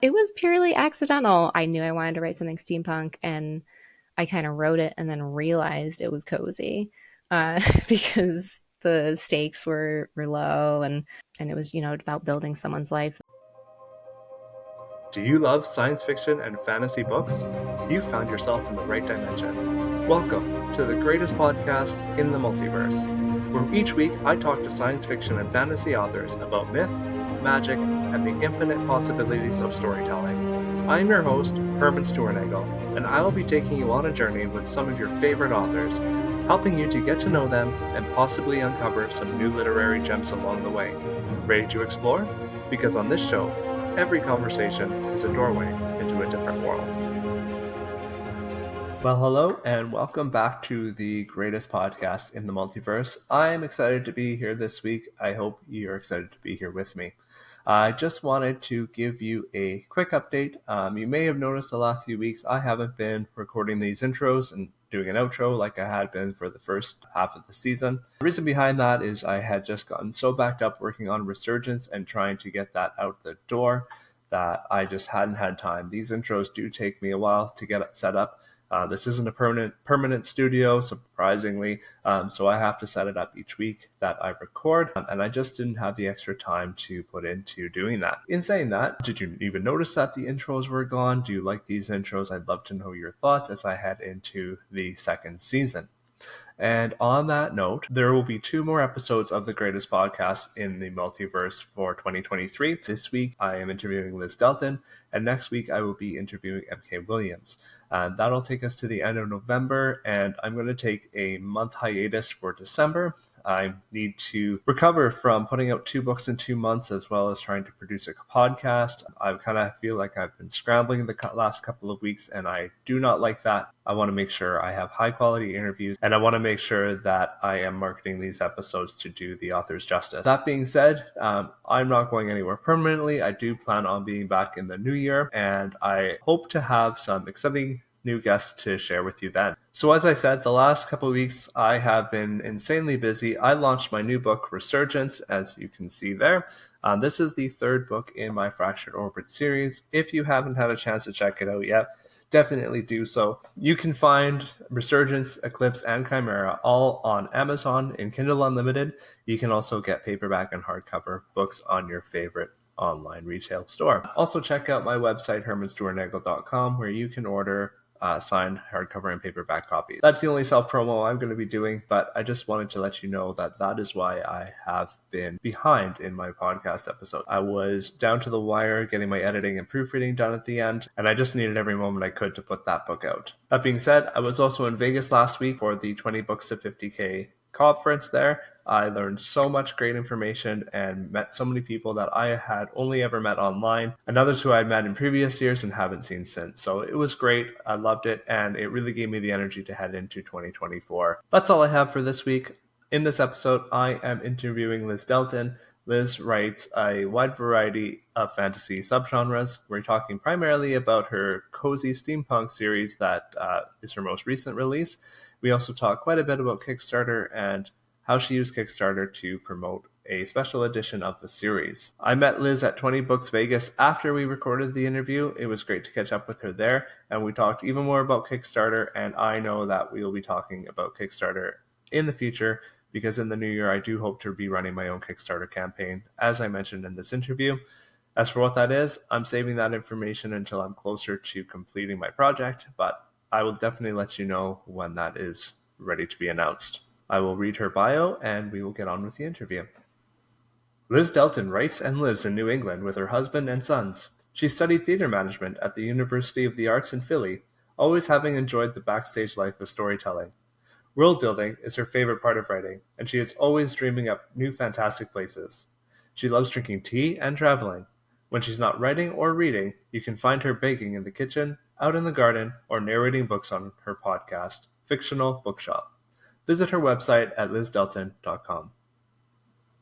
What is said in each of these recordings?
It was purely accidental. I knew I wanted to write something steampunk, and I kind of wrote it and then realized it was cozy because the stakes were low, and it was, about building someone's life. Do you love science fiction and fantasy books? You found yourself in the right dimension. Welcome to the greatest podcast in the multiverse, where each week I talk to science fiction and fantasy authors about myth, magic, and the infinite possibilities of storytelling. I'm your host, Herman Stuernagel, and I'll be taking you on a journey with some of your favorite authors, helping you to get to know them and possibly uncover some new literary gems along the way. Ready to explore? Because on this show, every conversation is a doorway into a different world. Well, hello, and welcome back to the greatest podcast in the multiverse. I am excited to be here this week. I hope you're excited to be here with me. I just wanted to give you a quick update. You may have noticed the last few weeks I haven't been recording these intros and doing an outro like I had been for the first half of the season. The reason behind that is I had just gotten so backed up working on Resurgence and trying to get that out the door that I just hadn't had time. These intros do take me a while to get it set up. This isn't a permanent studio, surprisingly, so I have to set it up each week that I record, and I just didn't have the extra time to put into doing that. In saying that, did you even notice that the intros were gone? Do you like these intros? I'd love to know your thoughts as I head into the second season. And on that note, there will be 2 more episodes of the greatest podcast in the multiverse for 2023. This week, I am interviewing Liz Delton, and next week, I will be interviewing MK Williams. That'll take us to the end of November, and I'm going to take a month hiatus for December. I need to recover from putting out 2 books in 2 months, as well as trying to produce a podcast. I kind of feel like I've been scrambling the last couple of weeks, and I do not like that. I want to make sure I have high quality interviews, and I want to make sure that I am marketing these episodes to do the authors justice. That being said, I'm not going anywhere permanently. I do plan on being back in the new year, and I hope to have some exciting new guests to share with you then. So as I said, the last couple of weeks I have been insanely busy. I launched my new book, Resurgence, as you can see there. This is the 3rd book in my Fractured Orbit series. If you haven't had a chance to check it out yet, definitely do so. You can find Resurgence, Eclipse, and Chimera all on Amazon in Kindle Unlimited. You can also get paperback and hardcover books on your favorite online retail store. Also check out my website, hermanstuernagel.com, where you can order signed hardcover and paperback copies. That's the only self-promo I'm going to be doing, but I just wanted to let you know that that is why I have been behind in my podcast episode. I was down to the wire getting my editing and proofreading done at the end, and I just needed every moment I could to put that book out. That being said, I was also in Vegas last week for the 20 Books to 50K conference there. I learned so much great information and met so many people that I had only ever met online, and others who I had met in previous years and haven't seen since. So it was great. I loved it, and it really gave me the energy to head into 2024. That's all I have for this week. In this episode, I am interviewing Liz Delton. Liz writes a wide variety of fantasy subgenres. We're talking primarily about her cozy steampunk series that is her most recent release. We also talk quite a bit about Kickstarter and how she used Kickstarter to promote a special edition of the series. I met Liz at 20 Books Vegas after we recorded the interview. It was great to catch up with her there, and we talked even more about Kickstarter, and I know that we will be talking about Kickstarter in the future, because in the new year I do hope to be running my own Kickstarter campaign, as I mentioned in this interview. As for what that is, I'm saving that information until I'm closer to completing my project, but I will definitely let you know when that is ready to be announced. I will read her bio, and we will get on with the interview. Liz Delton writes and lives in New England with her husband and sons. She studied theater management at the University of the Arts in Philly, always having enjoyed the backstage life of storytelling. World building is her favorite part of writing, and she is always dreaming up new fantastic places. She loves drinking tea and traveling. When she's not writing or reading, you can find her baking in the kitchen, out in the garden, or narrating books on her podcast, Fictional Bookshop. Visit her website at lizdelton.com.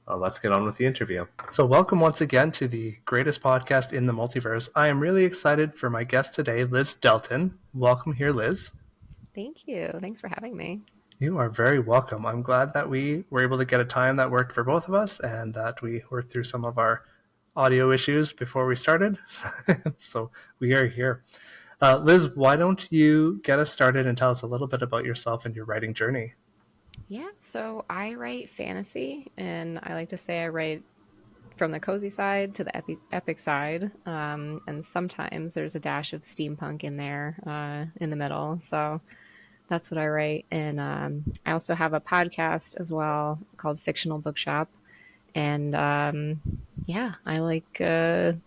Let's get on with the interview. So welcome once again to the greatest podcast in the multiverse. I am really excited for my guest today, Liz Delton. Welcome here, Liz. Thank you. Thanks for having me. You are very welcome. I'm glad that we were able to get a time that worked for both of us and that we worked through some of our audio issues before we started. So we are here. Liz, why don't you get us started and tell us a little bit about yourself and your writing journey? Yeah, so I write fantasy, and I like to say I write from the cozy side to the epic side. And sometimes there's a dash of steampunk in there in the middle. So that's what I write. And I also have a podcast as well called Fictional Bookshop. And yeah, I like to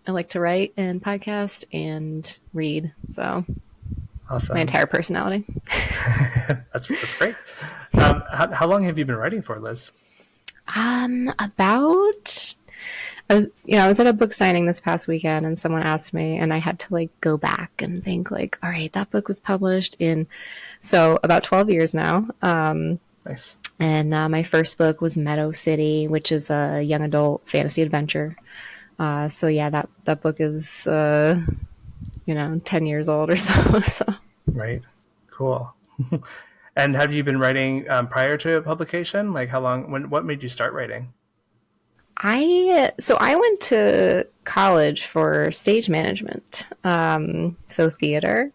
write and podcast and read. So my Awesome. entire personality. That's great. How long have you been writing for, Liz? About I was at a book signing this past weekend and someone asked me and I had to like go back and think like, all right, that book was published in so about 12 years now. Nice. And my first book was Meadow City, which is a young adult fantasy adventure. So yeah, that book is 10 years old or so. So Right. Cool. And have you been writing prior to publication? Like how long? What made you start writing? I went to college for stage management, so theater,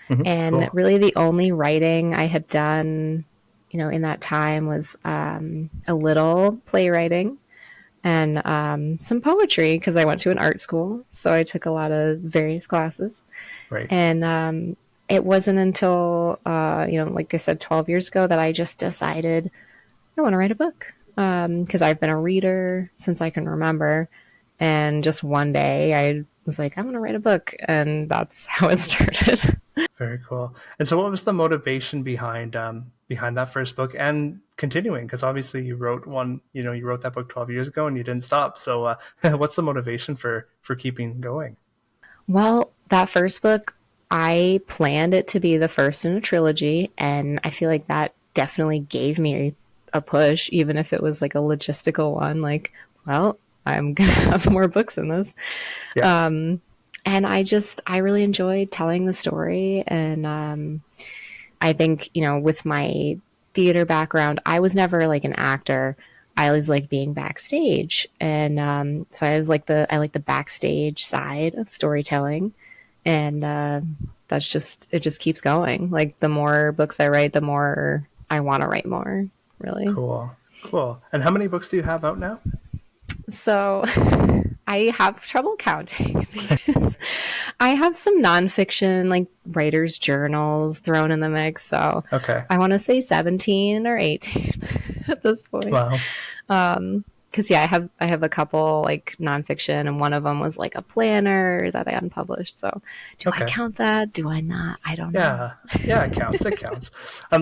and Cool. really the only writing I had done, in that time was a little playwriting and some poetry because I went to an art school, so I took a lot of various classes. Right. And it wasn't until like I said, 12 years ago that I just decided I want to write a book because I've been a reader since I can remember. And just one day I was like, I want to write a book. And that's how it started. Very cool. And so, what was the motivation behind that first book and continuing? Because obviously, you wrote one. You wrote that book 12 years ago, and you didn't stop. So, what's the motivation for keeping going? Well, that first book, I planned it to be the first in a trilogy. And I feel like that definitely gave me a push, even if it was like a logistical one. Like, well, I'm going to have more books in this. Yeah. And I really enjoyed telling the story. And I think, with my theater background, I was never like an actor. I was like being backstage. And so I like the backstage side of storytelling. And it just keeps going. Like the more books I write, the more I want to write more, really. Cool. Cool. And how many books do you have out now? So I have trouble counting because I have some nonfiction, like writers' journals thrown in the mix. So Okay. I want to say 17 or 18 at this point. Wow. Because yeah, I have a couple like nonfiction, and one of them was like a planner that I unpublished. So do I Okay. count that? Do I not? I don't know. Yeah. Yeah. It counts. It counts.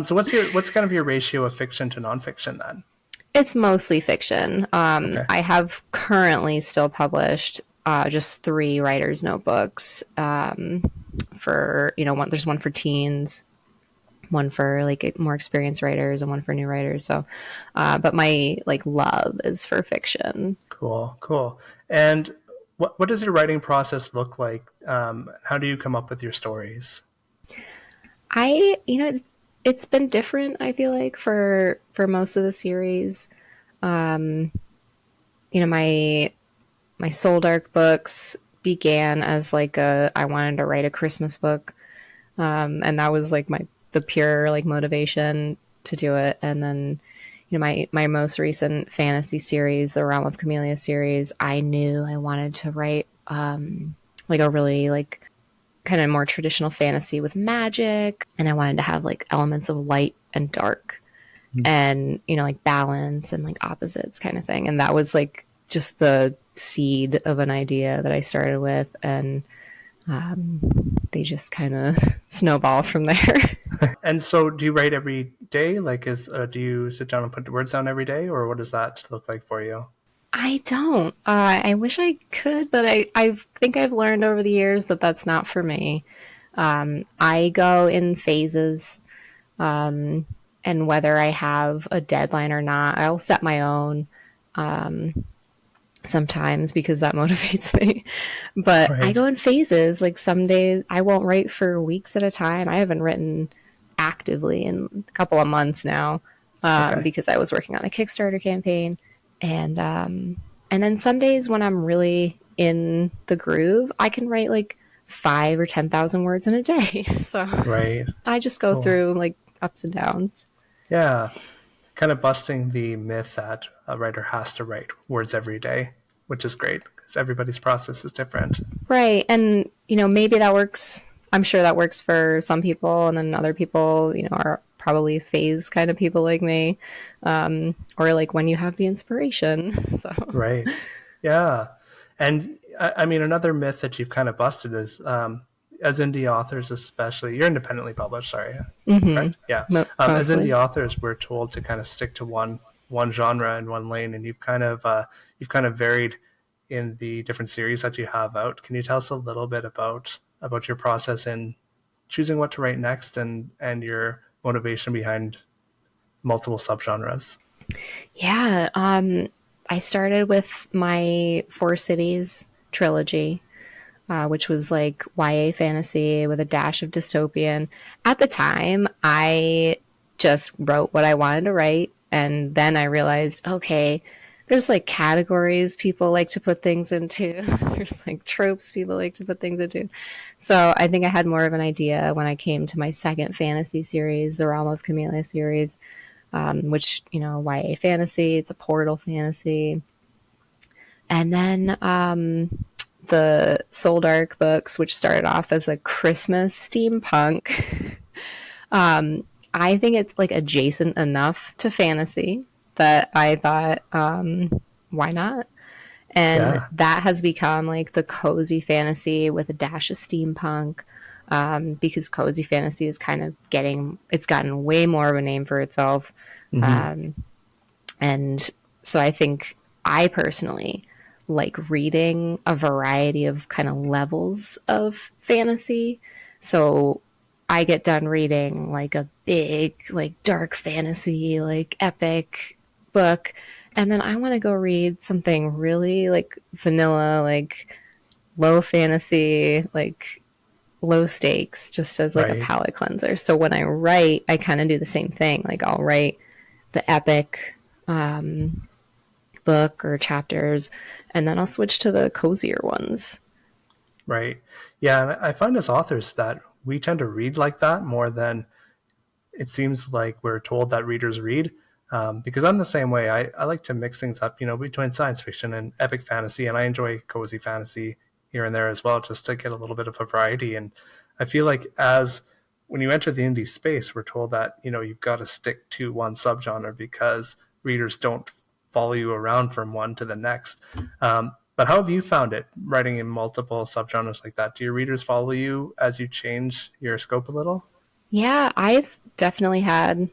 So, what's kind of your ratio of fiction to nonfiction then? It's mostly fiction. Okay. I have currently still published just 3 writers' notebooks. For there's one for teens, one for like more experienced writers, and one for new writers. So, but my like love is for fiction. Cool. Cool. And what does your writing process look like? How do you come up with your stories? It's been different. I feel like for most of the series, my Soldark books began as like I wanted to write a Christmas book, and that was like the pure like motivation to do it. And then my most recent fantasy series, the Realm of Camellia series, I knew I wanted to write like a really like kind of more traditional fantasy with magic, and I wanted to have like elements of light and dark and like balance and like opposites kind of thing. And that was like just the seed of an idea that I started with, and they just kind of snowball from there. And so, do you write every day? Like, do you sit down and put words down every day, or what does that look like for you? I don't. I wish I could, but I think I've learned over the years that that's not for me. I go in phases, and whether I have a deadline or not, I'll set my own sometimes because that motivates me. But I Right. go in phases. Like some days I won't write for weeks at a time. I haven't written actively in a couple of months now Okay. because I was working on a Kickstarter campaign, and And then some days when I'm really in the groove, I can write like 5 or 10,000 words in a day. So Right. I just go Cool. through like ups and downs. Yeah. Kind of busting the myth that a writer has to write words every day, which is great because everybody's process is different. Right. And, maybe that works. I'm sure that works for some people. And then other people, are probably phase kind of people like me. Or like when you have the inspiration. So, Right. Yeah. And I mean, another myth that you've kind of busted is as indie authors, especially, you're independently published, sorry, correct? Yeah. As mostly. indie authors, we're told to kind of stick to one genre and one lane, and you've kind of varied in the different series that you have out. Can you tell us a little bit about your process in choosing what to write next and your motivation behind multiple subgenres? Yeah. I started with my Four Cities trilogy, which was like YA fantasy with a dash of dystopian. At the time, I just wrote what I wanted to write. And then I realized, okay, there's like categories people like to put things into, there's like tropes people like to put things into. So I think I had more of an idea when I came to my second fantasy series, the Realm of Camellia series, which, YA fantasy, it's a portal fantasy. And then the Soldark books, which started off as a Christmas steampunk. I think it's like adjacent enough to fantasy that I thought, why not? And Yeah. that has become like the cozy fantasy with a dash of steampunk. Because cozy fantasy is kind of it's gotten way more of a name for itself. Hmm. Um, and so I think I personally like reading a variety of kind of levels of fantasy. So I get done reading like a big, like dark fantasy, like epic book. And then I want to go read something really like vanilla, like low fantasy, like low stakes, just as like a Right. palate cleanser. So when I write, I kind of do the same thing. Like I'll write the epic book or chapters, and then I'll switch to the cozier ones. Right. Yeah, and I find as authors that we tend to read like that more than it seems like we're told that readers read. Because I'm the same way. I like to mix things up, between science fiction and epic fantasy, and I enjoy cozy fantasy here and there as well, just to get a little bit of a variety. And I feel like as when you enter the indie space, we're told that you've got to stick to one subgenre because readers don't follow you around from one to the next. But how have you found it writing in multiple subgenres like that? Do your readers follow you as you change your scope a little? Yeah, I've definitely had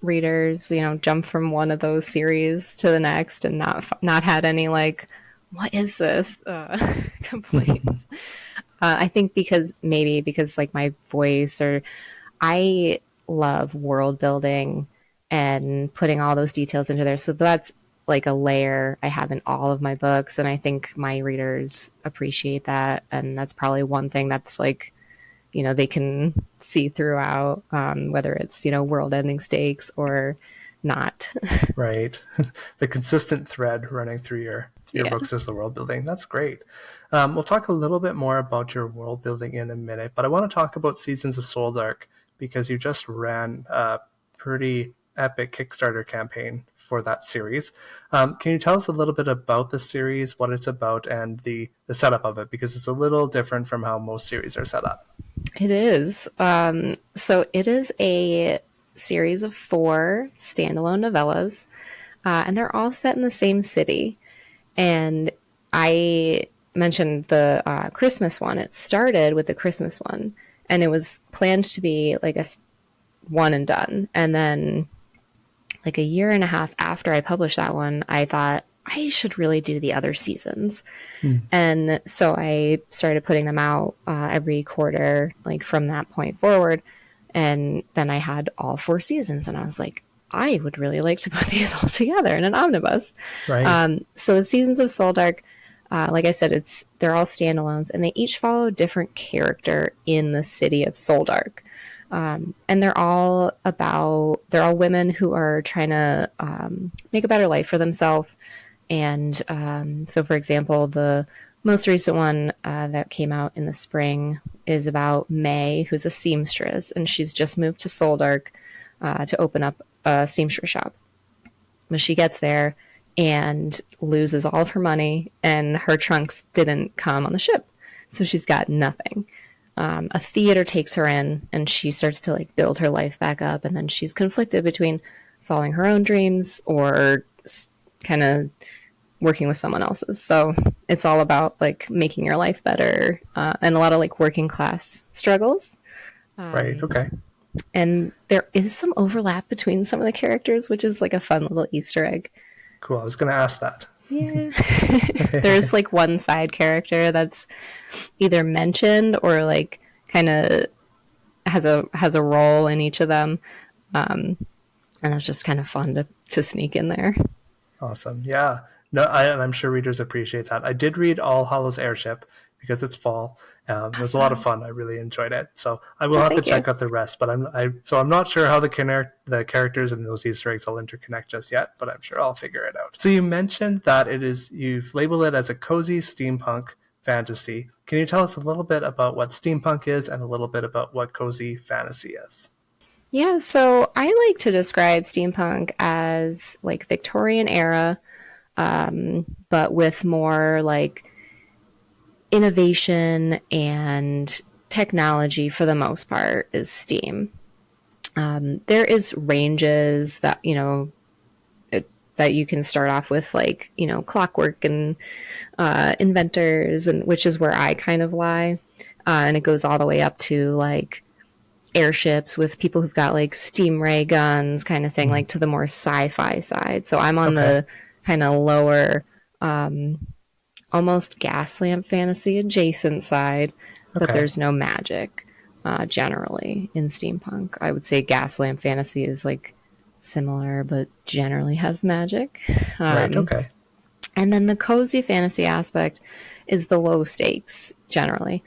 readers, jump from one of those series to the next and not had any like, what is this complaints. I think because like my voice or I love world building and putting all those details into there. So that's like a layer I have in all of my books. And I think my readers appreciate that. And that's probably one thing that's like, they can see throughout, whether it's, world ending stakes or not. Right. The consistent thread running through your Yeah. books is the world building. That's great. We'll talk a little bit more about your world building in a minute, but I want to talk about Seasons of Soldark because you just ran a pretty epic Kickstarter campaign for that series. Can you tell us a little bit about the series, what it's about, and the setup of it? Because it's a little different from how most series are set up. It is. So it is a series of 4 standalone novellas, and they're all set in the same city. And I mentioned the Christmas one. It started with the Christmas one, and it was planned to be like a one and done. And then, like a year and a half after I published that one, I thought I should really do the other seasons. Hmm. And so I started putting them out every quarter, like from that point forward. And then I had all 4 seasons, and I was like, I would really like to put these all together in an omnibus. Right. So the Seasons of Soldark, like I said, they're all standalones, and they each follow a different character in the city of Soldark. And they're all women who are trying to make a better life for themselves And so, for example, the most recent one that came out in the spring is about May, who's a seamstress, and she's just moved to Soldark to open up a seamstress shop. But she gets there and loses all of her money, and her trunks didn't come on the ship. So she's got nothing. A theater takes her in, and she starts to like build her life back up, and then she's conflicted between following her own dreams or kind of working with someone else's. So it's all about like making your life better, and a lot of like working class struggles. Right. Okay. And there is some overlap between some of the characters, which is like a fun little Easter egg. Cool. I was going to ask that. Yeah. There's like one side character that's either mentioned or like kind of has a role in each of them. And that's just kind of fun to sneak in there. Awesome. Yeah. No, and I'm sure readers appreciate that. I did read All Hallows Airship because it's fall. It was a lot of fun. I really enjoyed it. So I will have to check out the rest. But I'm not sure how the characters and those Easter eggs all interconnect just yet. But I'm sure I'll figure it out. So you mentioned that you've labeled it as a cozy steampunk fantasy. Can you tell us a little bit about what steampunk is and a little bit about what cozy fantasy is? Yeah, so I like to describe steampunk as like Victorian era, but with more like innovation and technology for the most part is steam. There is ranges that, that you can start off with, like, clockwork and inventors, and which is where I kind of lie. And it goes all the way up to like airships with people who've got like steam ray guns kind of thing, like to the more sci-fi side. So I'm on the kind of lower, almost gas lamp fantasy adjacent side, but there's no magic generally in steampunk. I would say gas lamp fantasy is like similar, but generally has magic. Right. Okay. And then the cozy fantasy aspect is the low stakes generally.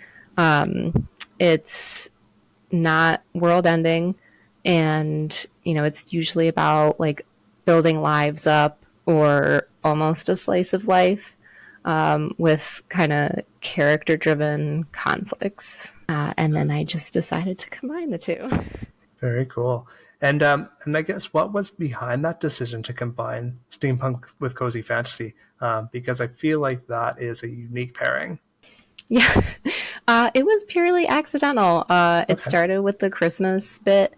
It's not world ending, and it's usually about like building lives up or almost a slice of life, with kind of character driven conflicts, and then I just decided to combine the two. Very cool. And I guess what was behind that decision to combine steampunk with cozy fantasy? Because I feel like that is a unique pairing. Yeah, it was purely accidental. It started with the Christmas bit,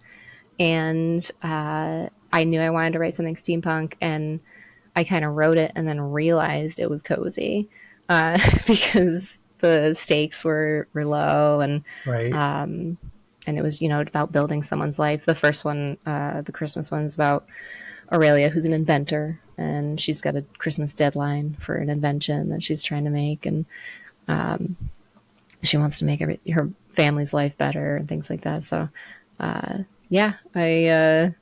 and I knew I wanted to write something steampunk, and I kind of wrote it and then realized it was cozy, because the stakes were low, and Right. And it was about building someone's life. The first one, the Christmas one, is about Aurelia, who's an inventor, and she's got a Christmas deadline for an invention that she's trying to make, and she wants to make her family's life better and things like that. So, yeah, I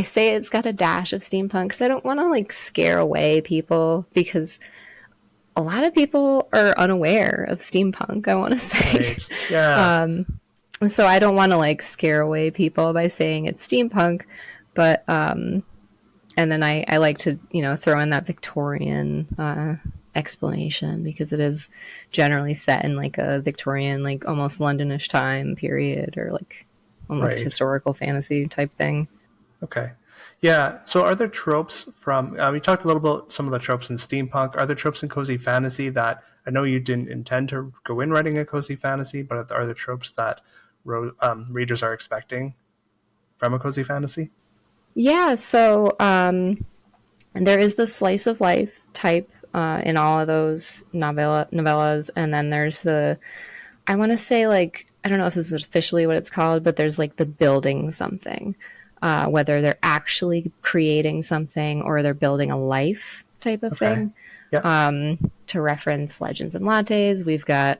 say it's got a dash of steampunk because I don't want to like scare away people, because a lot of people are unaware of steampunk, I want to say. Right. Yeah. So I don't want to like scare away people by saying it's steampunk, but and then I like to throw in that Victorian explanation, because it is generally set in like a Victorian, like almost Londonish time period, or like almost historical fantasy type thing. Okay. Yeah. So are there tropes from, we talked a little about some of the tropes in steampunk. Are there tropes in cozy fantasy that, I know you didn't intend to go in writing a cozy fantasy, but are there tropes that readers are expecting from a cozy fantasy? Yeah. So there is the slice of life type in all of those novellas. And then there's I want to say, like, I don't know if this is officially what it's called, but there's like the building something. Whether they're actually creating something or they're building a life type of thing. Yep. To reference Legends and Lattes, we've got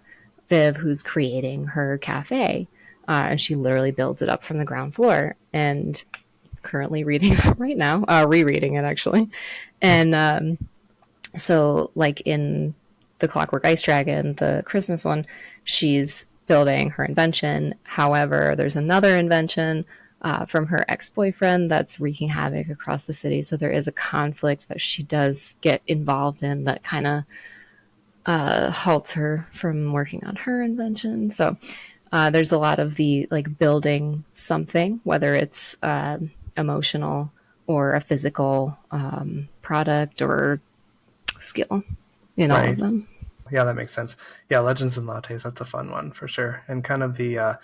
Viv, who's creating her cafe, and she literally builds it up from the ground floor. And currently reading that right now, rereading it actually. And so, like in the Clockwork Ice Dragon, the Christmas one, she's building her invention. However, there's another invention from her ex-boyfriend that's wreaking havoc across the city. So there is a conflict that she does get involved in that kind of halts her from working on her invention. So there's a lot of the like building something, whether it's emotional or a physical product or skill in all of Right. them. Yeah, that makes sense. Yeah, Legends and Lattes, that's a fun one for sure. And kind of the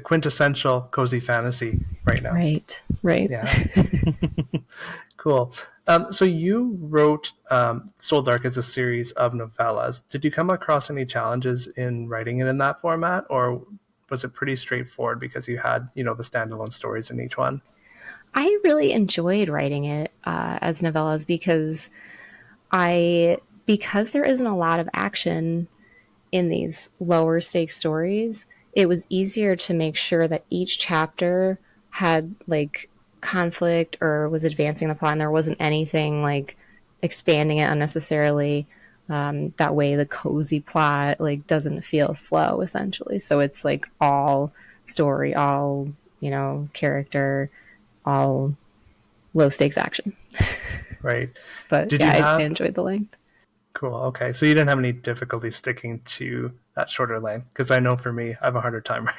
quintessential cozy fantasy right now. Right, right. Yeah. Cool. So you wrote Soldark as a series of novellas. Did you come across any challenges in writing it in that format, or was it pretty straightforward because you had, the standalone stories in each one? I really enjoyed writing it as novellas because there isn't a lot of action in these lower stakes stories, it was easier to make sure that each chapter had like conflict or was advancing the plot and there wasn't anything like expanding it unnecessarily. That way the cozy plot like doesn't feel slow essentially. So it's like all story, all, character, all low stakes action. Right. But Did yeah, you I have enjoyed the length. Cool. Okay. So you didn't have any difficulty sticking to that shorter length? Because I know for me, I have a harder time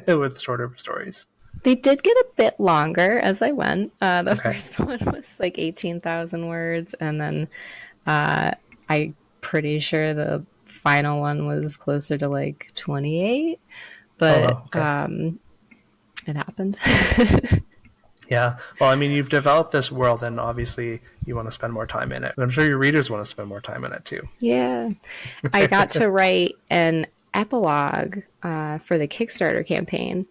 with shorter stories. They did get a bit longer as I went. The Okay. first one was like 18,000 words, and then uh, I'm pretty sure the final one was closer to like 28, Oh, but wow. Okay. it happened. Yeah. Well, I mean, you've developed this world, and obviously you want to spend more time in it. And I'm sure your readers want to spend more time in it too. Yeah. I got to write an epilogue for the Kickstarter campaign.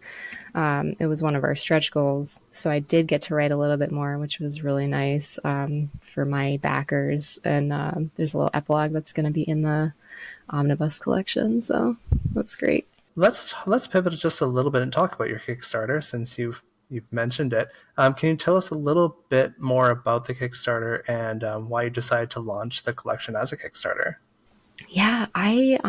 It was one of our stretch goals. So I did get to write a little bit more, which was really nice for my backers. And there's a little epilogue that's going to be in the omnibus collection. So that's great. Let's pivot just a little bit and talk about your Kickstarter since you've mentioned it. Can you tell us a little bit more about the Kickstarter and why you decided to launch the collection as a Kickstarter? Yeah, I've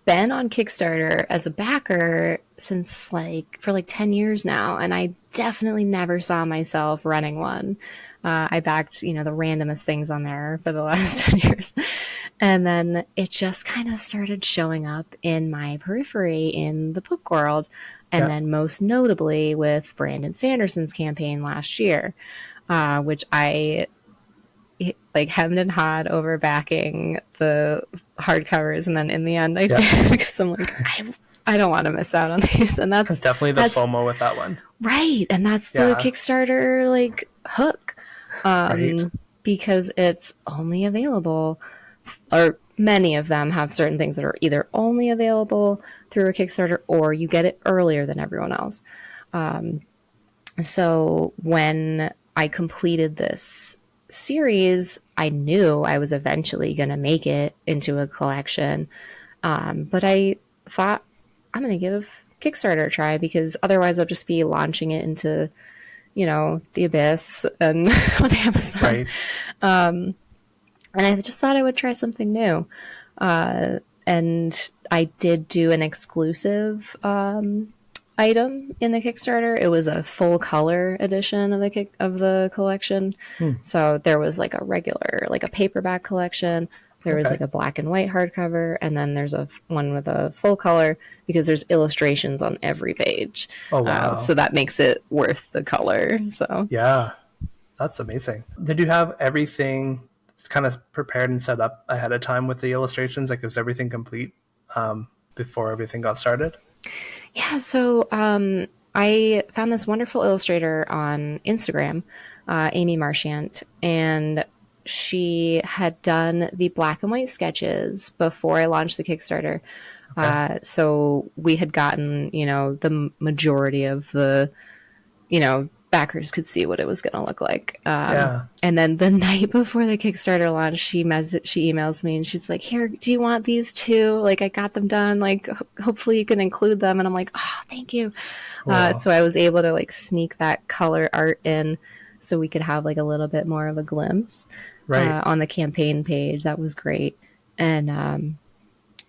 been on Kickstarter as a backer since for like 10 years now, and I definitely never saw myself running one. I backed, the randomest things on there for the last 10 years. And then it just kind of started showing up in my periphery in the book world. And Yeah. then most notably with Brandon Sanderson's campaign last year, which I like hemmed and hawed over backing the hardcovers, and then in the end I Yeah. did because I'm like I don't want to miss out on these, and Definitely the that's FOMO with that one. right, and that's the Yeah. Kickstarter like hook, Right. because it's only available, or many of them have certain things that are either only available through a Kickstarter or you get it earlier than everyone else. So when I completed this series, I knew I was eventually going to make it into a collection. But I thought I'm going to give Kickstarter a try because otherwise I'll just be launching it into, the abyss and on Amazon. Right. And I just thought I would try something new. And I did do an exclusive item in the Kickstarter. It was a full color edition of the collection. So there was like a regular, like a paperback collection. There was Okay. like a black and white hardcover, and then there's one with a full color because there's illustrations on every page. Oh, wow. So that makes it worth the color. So Yeah. That's amazing. Did you have everything kind of prepared and set up ahead of time with the illustrations? Like, was everything complete before everything got started? yeah, so I found this wonderful illustrator on Instagram, Amy Marchant, and she had done the black and white sketches before I launched the Kickstarter. Okay. So we had gotten, the majority of the, backers could see what it was going to look like. Yeah. And then the night before the Kickstarter launch, she emails me and she's like, "Here, do you want these too? Like, I got them done. Like, hopefully you can include them." And I'm like, "Oh, thank you." Wow. So I was able to like sneak that color art in so we could have like a little bit more of a glimpse Right. on the campaign page. That was great. And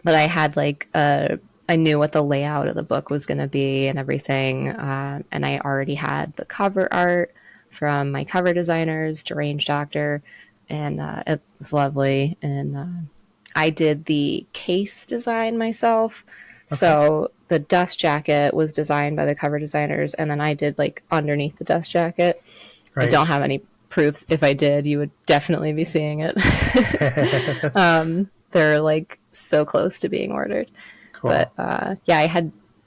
but I had like a I knew what the layout of the book was going to be and everything. And I already had the cover art from my cover designers, Deranged Doctor, and it was lovely. And I did the case design myself. Okay. So the dust jacket was designed by the cover designers, and then I did like underneath the dust jacket. I Right. don't have any proofs. If I did, you would definitely be seeing it. They're like so close to being ordered. But Cool. yeah,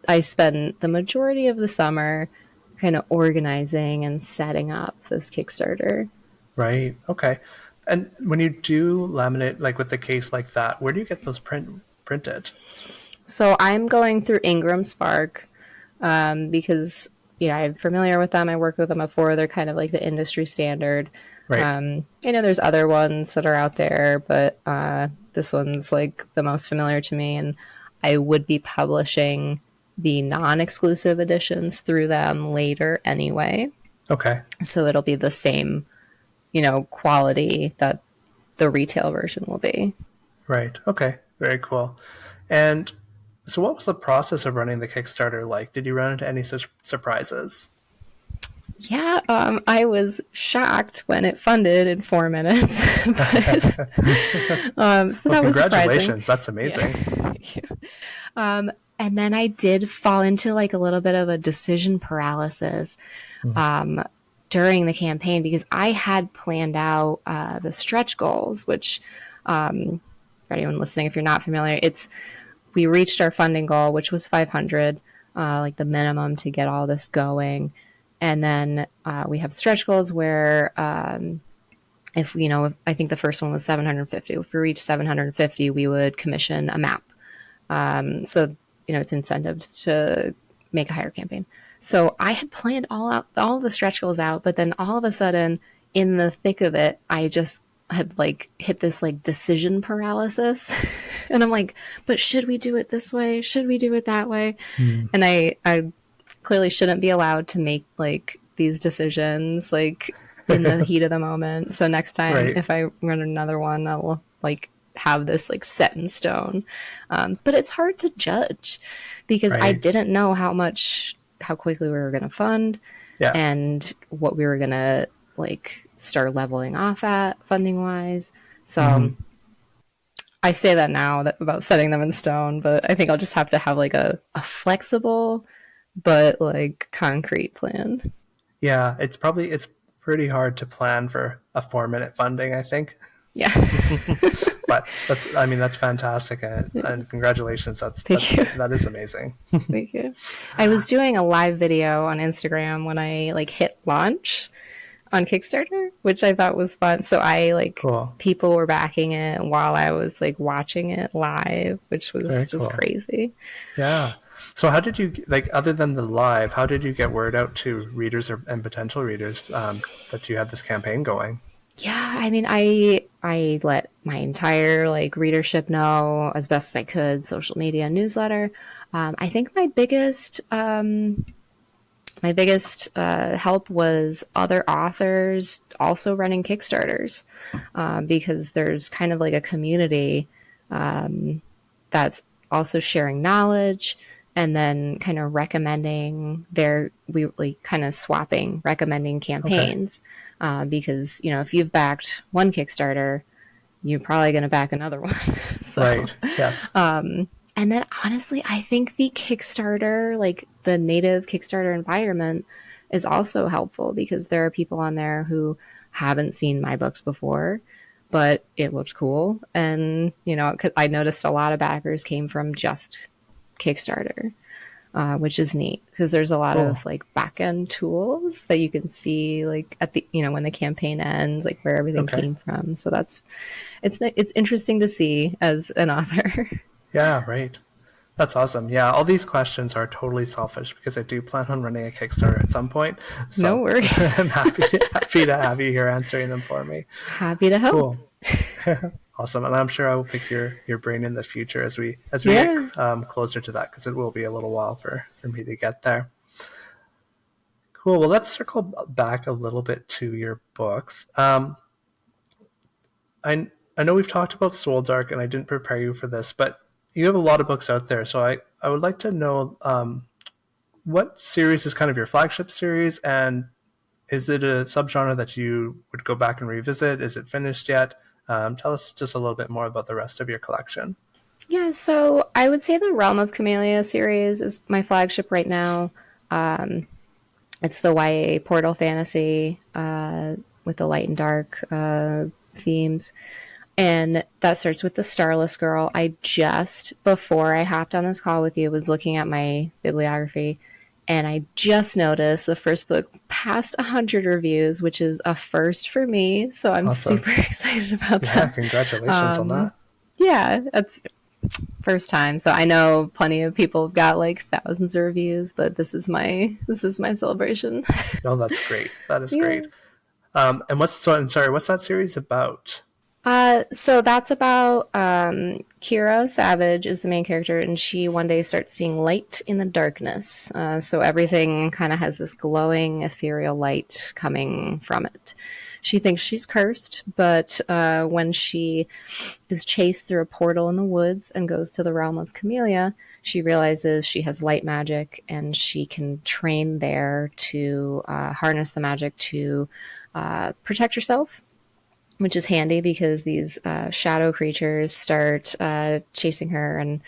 I spent the majority of the summer kind of organizing and setting up this Kickstarter. Right. Okay. And when you do laminate like with the case like that, where do you get those printed? So I'm going through Ingram Spark because I'm familiar with them. I worked with them before. They're kind of like the industry standard. Right. I know there's other ones that are out there, but this one's like the most familiar to me, and I would be publishing the non-exclusive editions through them later anyway. Okay. So it'll be the same, quality that the retail version will be. Right. Okay. Very cool. And so, what was the process of running the Kickstarter like? Did you run into any such surprises? Yeah, I was shocked when it funded in 4 minutes, but so Well, that was surprising. congratulations. That's Yeah, amazing. thank you. And then I did fall into like a little bit of a decision paralysis Mm. during the campaign because I had planned out the stretch goals, which for anyone listening, if you're not familiar, it's we reached our funding goal, which was 500, like the minimum to get all this going. And then we have stretch goals where if I think the first one was 750. If we reach 750, we would commission a map. So it's incentives to make a higher campaign. So I had planned all the stretch goals out, but then all of a sudden, in the thick of it, I just had like hit this like decision paralysis, and I'm like, but should we do it this way? Should we do it that way? Mm. And I clearly shouldn't be allowed to make like these decisions like in the heat of the moment. So next time, Right. if I run another one, I will like have this like set in stone. But it's hard to judge because I Right. didn't know how quickly we were going to fund Yeah. and what we were going to like start leveling off at funding wise. Hmm. So I say that now about setting them in stone, but I think I'll just have to have like a flexible but like concrete plan. Yeah. It's pretty hard to plan for a 4 minute funding, I think. Yeah. But that's fantastic, and congratulations. Thank you. That is amazing. Thank you. I was doing a live video on Instagram when I like hit launch on Kickstarter, which I thought was fun. So I like Cool. people were backing it while I was like watching it live, which was Very just cool. crazy. Yeah. So how did you like other than the live? How did you get word out to readers and potential readers that you had this campaign going? Yeah, I mean, I let my entire like readership know as best as I could, social media, newsletter. I think my biggest help was other authors also running Kickstarters because there's kind of like a community that's also sharing knowledge and then kind of recommending we like kind of swapping recommending Okay. campaigns because if you've backed one Kickstarter, you're probably going to back another one. So Right. Yes. and then honestly, I think the Kickstarter, like the native Kickstarter environment, is also helpful because there are people on there who haven't seen my books before, but it looked cool. And, I noticed a lot of backers came from just Kickstarter, which is neat because there's a lot Cool. of like back end tools that you can see like at the, when the campaign ends, like where everything Okay. came from. So it's interesting to see as an author. Yeah. Right. That's awesome. Yeah, all these questions are totally selfish because I do plan on running a Kickstarter at some point. No So worries. I'm happy to have you here answering them for me. Happy to help. Cool. Awesome. And I'm sure I will pick your brain in the future as we get Yeah. closer to that because it will be a little while for me to get there. Cool. Well, let's circle back a little bit to your books. I know we've talked about Soldark, and I didn't prepare you for this, but you have a lot of books out there, so I would like to know what series is kind of your flagship series, and is it a subgenre that you would go back and revisit? Is it finished yet? Tell us just a little bit more about the rest of your collection. Yeah, so I would say the Realm of Camellia series is my flagship right now. Um, it's the YA portal fantasy with the light and dark themes. And that starts with the Starless Girl. I just, before I hopped on this call with you, was looking at my bibliography, and I just noticed the first book passed 100 reviews, which is a first for me. So I'm Awesome. super excited about Yeah, that. congratulations on that. Yeah, that's first time. So I know plenty of people have got like thousands of reviews, but this is my celebration. No, that's great. That is Yeah. great. And what's that series about? So that's about Kira Savage is the main character, and she one day starts seeing light in the darkness. So everything kind of has this glowing, ethereal light coming from it. She thinks she's cursed, but when she is chased through a portal in the woods and goes to the realm of Camellia, she realizes she has light magic and she can train there to harness the magic to protect herself, which is handy because these shadow creatures start chasing her and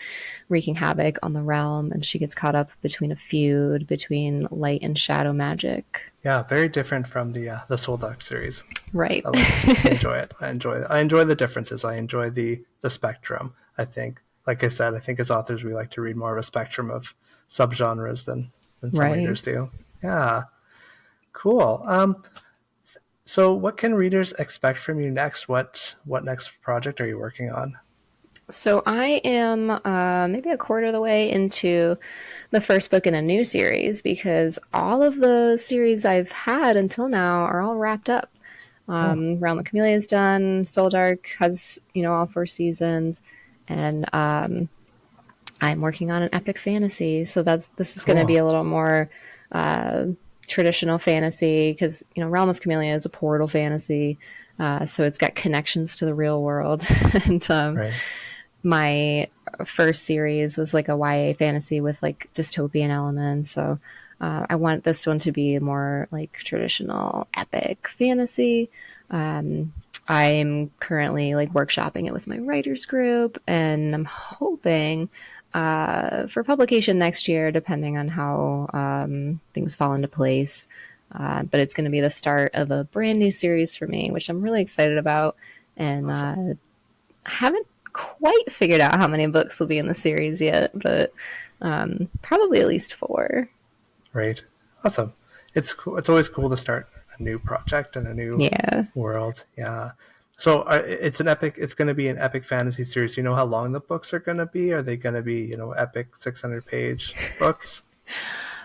wreaking havoc on the realm, and she gets caught up between a feud between light and shadow magic. Yeah, very different from the Soldark series. Right. I enjoy it. I enjoy the differences. I enjoy the spectrum. I think, like I said, I think as authors we like to read more of a spectrum of subgenres than some Right. readers do. Yeah, cool. So what can readers expect from you next? What next project are you working on? So I am maybe a quarter of the way into the first book in a new series because all of the series I've had until now are all wrapped up. Oh, Realm of Camellia is done. Soldark has all 4 seasons, and I'm working on an epic fantasy. So this is going to be cool. a little more uh, traditional fantasy because Realm of Camellia is a portal fantasy, so it's got connections to the real world. And Right. my first series was like a YA fantasy with like dystopian elements. So I want this one to be more like traditional epic fantasy. I'm currently like workshopping it with my writers group, and I'm hoping for publication next year, depending on how things fall into place. But it's going to be the start of a brand new series for me, which I'm really excited about. And Awesome. I haven't quite figured out how many books will be in the series yet, but probably at least 4. Right. Awesome. It's cool. It's always cool to start a new project and a new Yeah. world. Yeah. So it's an epic. It's going to be an epic fantasy series. You know how long the books are going to be? Are they going to be epic 600-page books?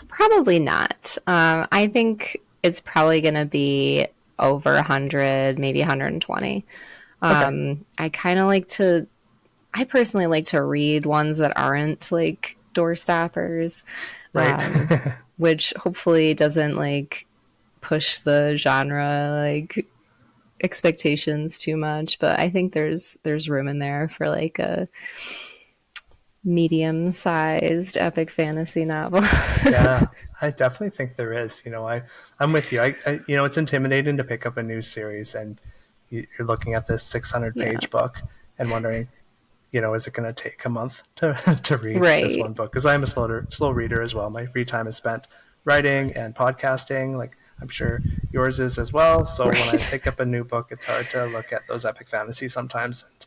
Probably not. I think it's probably going to be over 100, maybe 120. Okay. I kind of like to, I personally like to read ones that aren't like door stoppers, Right. which hopefully doesn't like push the genre like expectations too much. But I think there's room in there for like a medium sized epic fantasy novel. Yeah, I definitely think there is. I'm with you. It's intimidating to pick up a new series and you're looking at this 600 Yeah. page book and wondering, is it going to take a month to to read this Right. one book? Because I'm a slow reader as well. My free time is spent writing and podcasting, like I'm sure yours is as well. So when I Right. pick up a new book, it's hard to look at those epic fantasies sometimes and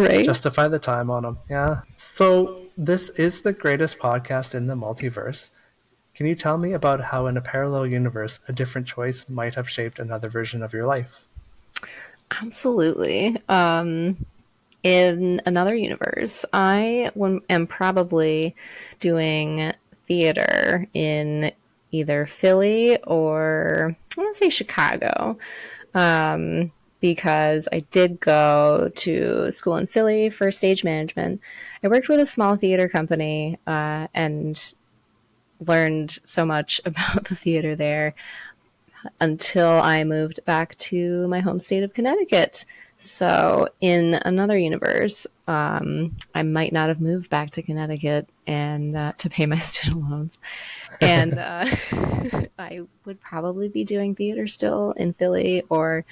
Right. justify the time on them. Yeah. So this is the greatest podcast in the multiverse. Can you tell me about how in a parallel universe a different choice might have shaped another version of your life? Absolutely. In another universe, am probably doing theater in either Philly or I want to say Chicago. Because I did go to school in Philly for stage management. I worked with a small theater company and learned so much about the theater there until I moved back to my home state of Connecticut. So in another universe, I might not have moved back to Connecticut and to pay my student loans, and I would probably be doing theater still in Philly, or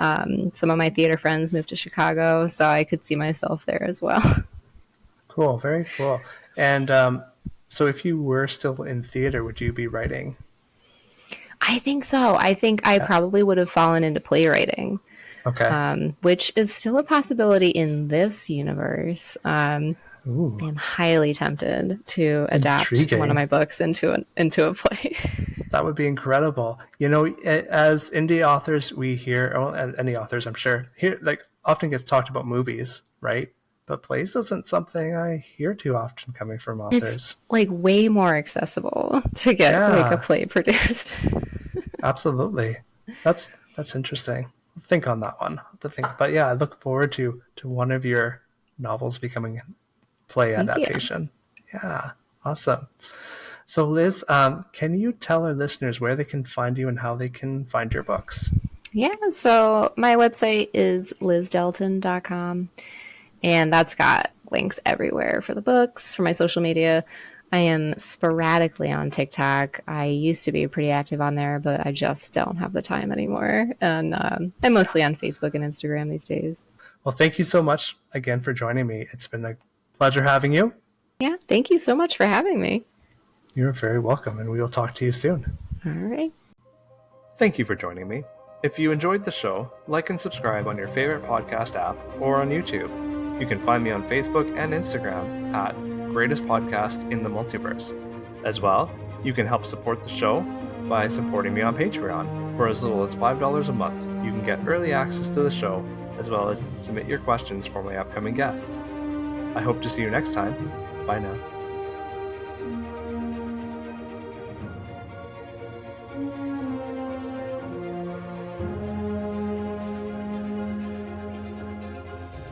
some of my theater friends moved to Chicago, so I could see myself there as well. Cool, very cool. And so, if you were still in theater, would you be writing? I think so. I think I Yeah. probably would have fallen into playwriting, Okay. which is still a possibility in this universe. Ooh, I am highly tempted to adapt one of intriguing. my books into a play. That would be incredible. As indie authors, we hear, well, and any authors, I'm sure, here like often gets talked about movies, right? But plays isn't something I hear too often coming from It's authors. like way more accessible to get like a Yeah, play produced. absolutely. That's interesting. Think on that one. To think, but yeah, I look forward to one of your novels becoming a play Thank you. adaptation. Yeah, awesome. So, Liz, can you tell our listeners where they can find you and how they can find your books? Yeah, so my website is lizdelton.com, and that's got links everywhere for the books, for my social media. I am sporadically on TikTok. I used to be pretty active on there, but I just don't have the time anymore. And I'm Yeah. mostly on Facebook and Instagram these days. Well, thank you so much again for joining me. It's been a pleasure having you. Yeah, thank you so much for having me. You're very welcome, and we will talk to you soon. All right. Thank you for joining me. If you enjoyed the show, like and subscribe on your favorite podcast app or on YouTube. You can find me on Facebook and Instagram at Greatest Podcast in the Multiverse. As well, you can help support the show by supporting me on Patreon. For as little as $5 a month, you can get early access to the show, as well as submit your questions for my upcoming guests. I hope to see you next time. Bye now.